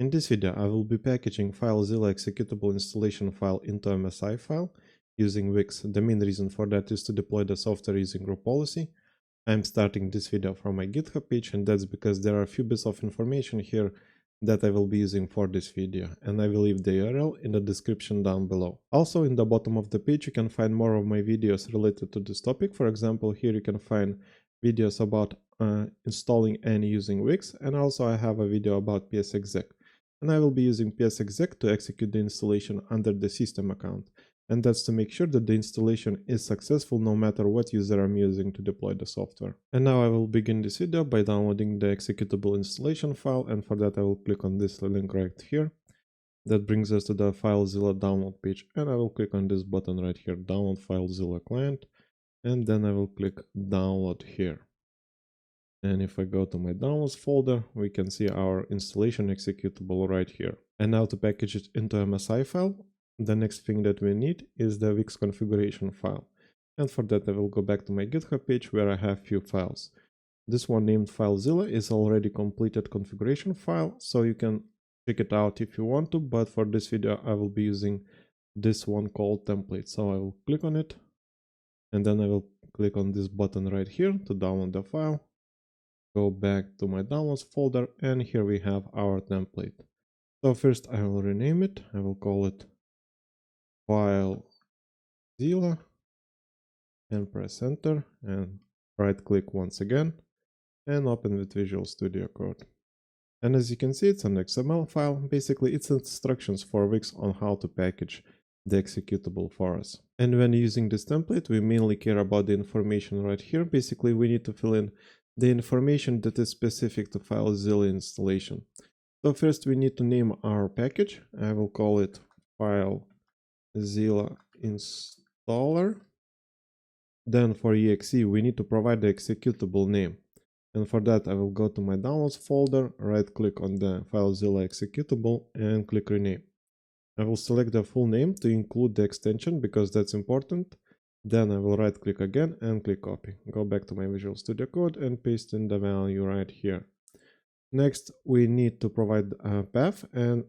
In this video, I will be packaging FileZilla executable installation file into MSI file using WiX. The main reason for that is to deploy the software using group policy. I'm starting this video from my GitHub page, and that's because there are a few bits of information here that I will be using for this video, and I will leave the URL in the description down below. Also, in the bottom of the page you can find more of my videos related to this topic. For example, here you can find videos about installing and using WiX, and also I have a video about psexec. And I will be using psexec to execute the installation under the system account. And that's to make sure that the installation is successful no matter what user I'm using to deploy the software. And now I will begin this video by downloading the executable installation file, and for that I will click on this link right here. That brings us to the FileZilla download page, and I will click on this button right here, download FileZilla client, and then I will click download here. And if I go to my downloads folder, we can see our installation executable right here. And now to package it into a MSI file, the next thing that we need is the WiX configuration file. And for that I will go back to my GitHub page where I have few files. This one named FileZilla is already completed configuration file, so you can check it out if you want to, but for this video I will be using this one called template. So I will click on it, and then I will click on this button right here to download the file. Go back to my downloads folder, and here we have our template. So first I will rename it. I will call it FileZilla and press enter and right click once again and open with Visual Studio Code. And as you can see, it's an XML file. Basically it's instructions for WiX on how to package the executable for us. And when using this template, we mainly care about the information right here. Basically we need to fill in the information that is specific to FileZilla installation. So first we need to name our package. I will call it FileZilla installer. Then for exe we need to provide the executable name. And for that I will go to my downloads folder, right click on the FileZilla executable and click rename. I will select the full name to include the extension because that's important. Then I will right click again and click copy. Go back to my Visual Studio Code and paste in the value right here. Next, we need to provide a path, and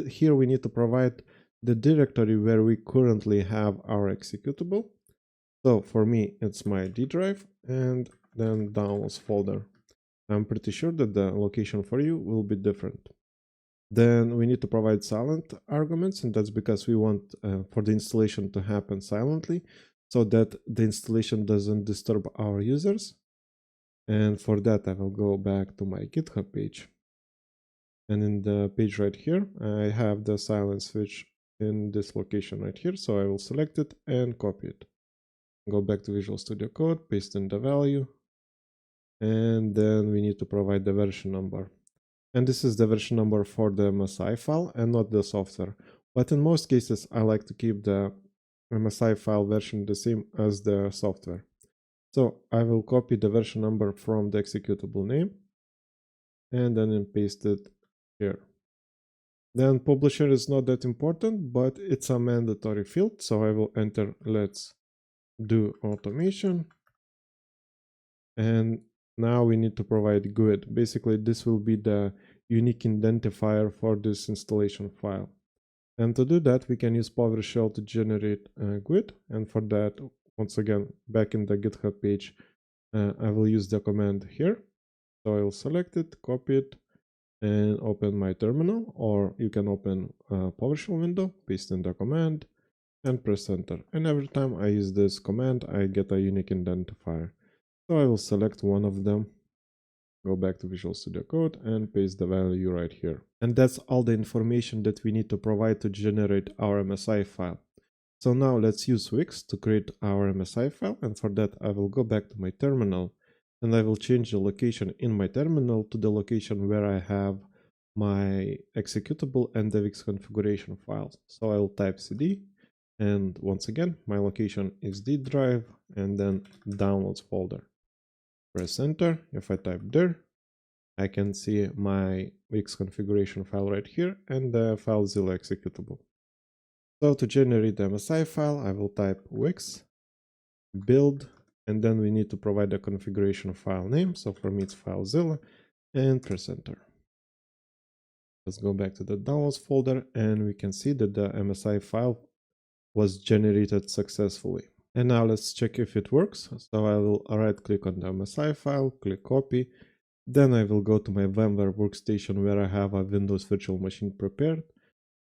here we need to provide the directory where we currently have our executable. So for me, it's my D drive and then downloads folder. I'm pretty sure that the location for you will be different. Then we need to provide silent arguments, and that's because we want for the installation to happen silently, so that the installation doesn't disturb our users. And for that I will go back to my GitHub page, and in the page right here I have the silent switch in this location right here, so I will select it and copy it. Go back to Visual Studio Code, paste in the value, and then we need to provide the version number. And this is the version number for the MSI file and not the software, but in most cases I like to keep the MSI file version the same as the software. So I will copy the version number from the executable name and then paste it here. Then publisher is not that important, but it's a mandatory field, so I will enter let's do automation. And now we need to provide GUID. Basically this will be the unique identifier for this installation file. And to do that, we can use PowerShell to generate a GUID. And for that, once again, back in the GitHub page, I will use the command here. So I will select it, copy it, and open my terminal, or you can open a PowerShell window, paste in the command, and press enter. And every time I use this command, I get a unique identifier. So I will select one of them, go back to Visual Studio Code and paste the value right here. And that's all the information that we need to provide to generate our MSI file. So now let's use WiX to create our MSI file, and for that I will go back to my terminal and I will change the location in my terminal to the location where I have my executable and the WiX configuration files. So I will type cd, and once again my location is D drive and then downloads folder. Press enter. If I type there, I can see my WiX configuration file right here and the FileZilla executable. So to generate the MSI file, I will type WiX build, and then we need to provide a configuration file name. So for me it's FileZilla, and press enter. Let's go back to the downloads folder, and we can see that the MSI file was generated successfully. And now let's check if it works. So I will right click on the MSI file, click copy. Then I will go to my VMware workstation where I have a Windows virtual machine prepared.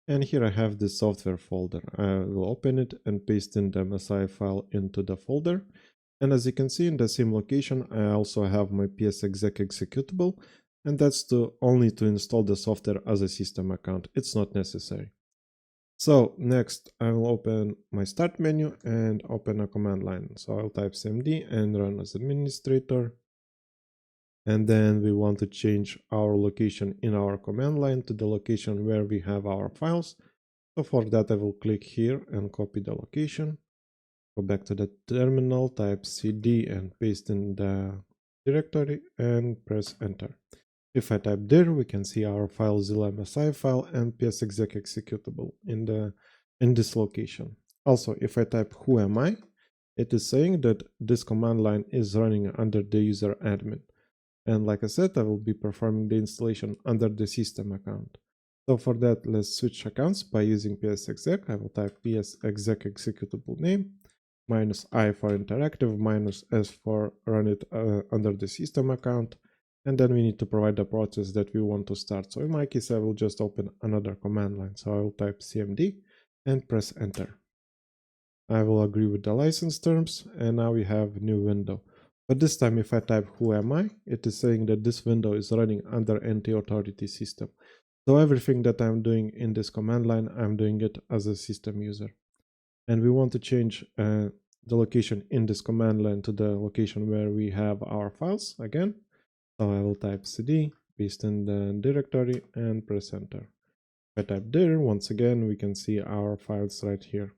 And here I have this software folder. I will open it and paste in the MSI file into the folder. And as you can see, in the same location, I also have my psexec executable, and that's only to install the software as a system account. It's not necessary. So next, I will open my start menu and open a command line. So I'll type cmd and run as administrator. And then we want to change our location in our command line to the location where we have our files. So for that, I will click here and copy the location. Go back to the terminal, type cd and paste in the directory and press enter. If I type dir, we can see our FileZilla MSI file and psexec executable in this location. Also, if I type who am I, it is saying that this command line is running under the user admin. And like I said, I will be performing the installation under the system account. So for that, let's switch accounts by using psexec. I will type psexec executable name, -i for interactive, -s for run it under the system account. And then we need to provide the process that we want to start. So in my case, I will just open another command line. So I will type cmd and press enter. I will agree with the license terms, and now we have a new window. But this time, if I type who am I, it is saying that this window is running under anti-authority system. So everything that I'm doing in this command line, I'm doing it as a system user. And we want to change the location in this command line to the location where we have our files again. So I will type cd, paste in the directory and press enter. If I type dir, once again, we can see our files right here.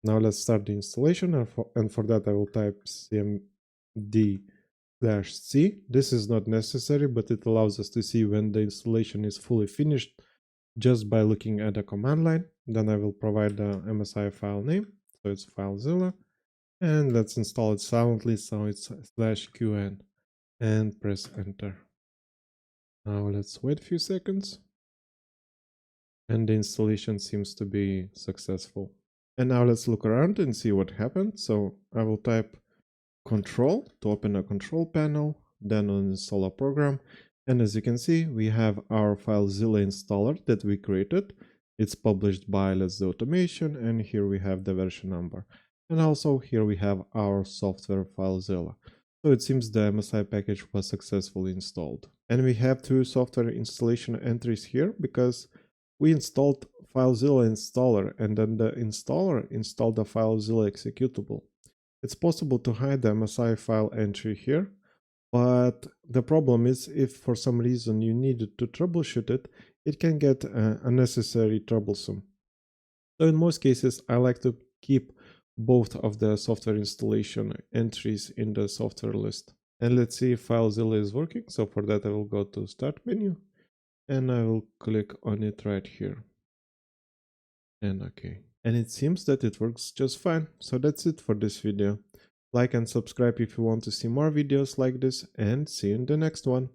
Now let's start the installation, and for that I will type cmd/c. This is not necessary, but it allows us to see when the installation is fully finished just by looking at the command line. Then I will provide the MSI file name, so it's FileZilla, and let's install it silently, so it's /qn, and press enter. Now let's wait a few seconds, and the installation seems to be successful. And now let's look around and see what happened. So I will type control to open a control panel, then uninstall a program. And as you can see, we have our FileZilla installer that we created. It's published by Let's Do Automation, and here we have the version number. And also here we have our software FileZilla. So it seems the MSI package was successfully installed. And we have two software installation entries here because we installed FileZilla installer, and then the installer installed the FileZilla executable. It's possible to hide the MSI file entry here, but the problem is if for some reason you needed to troubleshoot it, it can get unnecessarily troublesome. So in most cases, I like to keep both of the software installation entries in the software list. And let's see if FileZilla is working. So for that, I will go to Start menu, and I will click on it right here. And OK. And it seems that it works just fine. So that's it for this video. Like and subscribe if you want to see more videos like this, and see you in the next one.